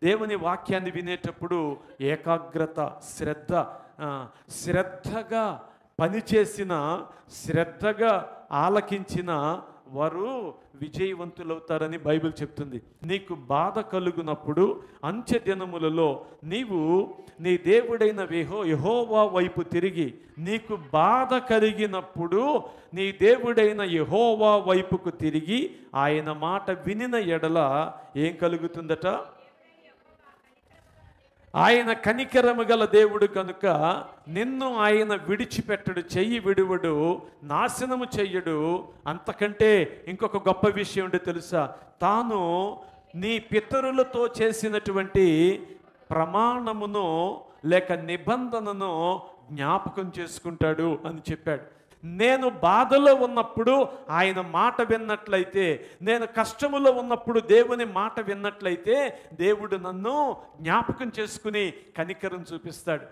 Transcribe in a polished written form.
దేవుని వాక్యాన్ని వినేటప్పుడు ఏకాగ్రత, శ్రద్ధగా పనిచేసిన, శ్రద్ధగా ఆలకించిన వారు విజయవంతులవుతారని బైబిల్ చెప్తుంది. నీకు బాధ కలుగునప్పుడు అంత్య దినములలో నీవు నీ దేవుడైన యెహోవా వైపు తిరిగి, నీకు బాధ కలిగినప్పుడు నీ దేవుడైన యెహోవా వైపుకు తిరిగి ఆయన మాట వినిన ఎడల ఏం కలుగుతుందట? ఆయన కనికరము గల దేవుడు కనుక నిన్ను ఆయన విడిచిపెట్టడు, చెయ్యి విడువడు, నాశనము చెయ్యడు. అంతకంటే ఇంకొక గొప్ప విషయం ఏంటో తెలుసా? తాను నీ పితరులతో చేసినటువంటి ప్రమాణమును లేక నిబంధనను జ్ఞాపకం చేసుకుంటాడు అని చెప్పాడు. నేను బాధలో ఉన్నప్పుడు ఆయన మాట విన్నట్లయితే, నేను కష్టములో ఉన్నప్పుడు దేవుని మాట విన్నట్లయితే, దేవుడు నన్ను జ్ఞాపకం చేసుకుని కనికరం చూపిస్తాడు.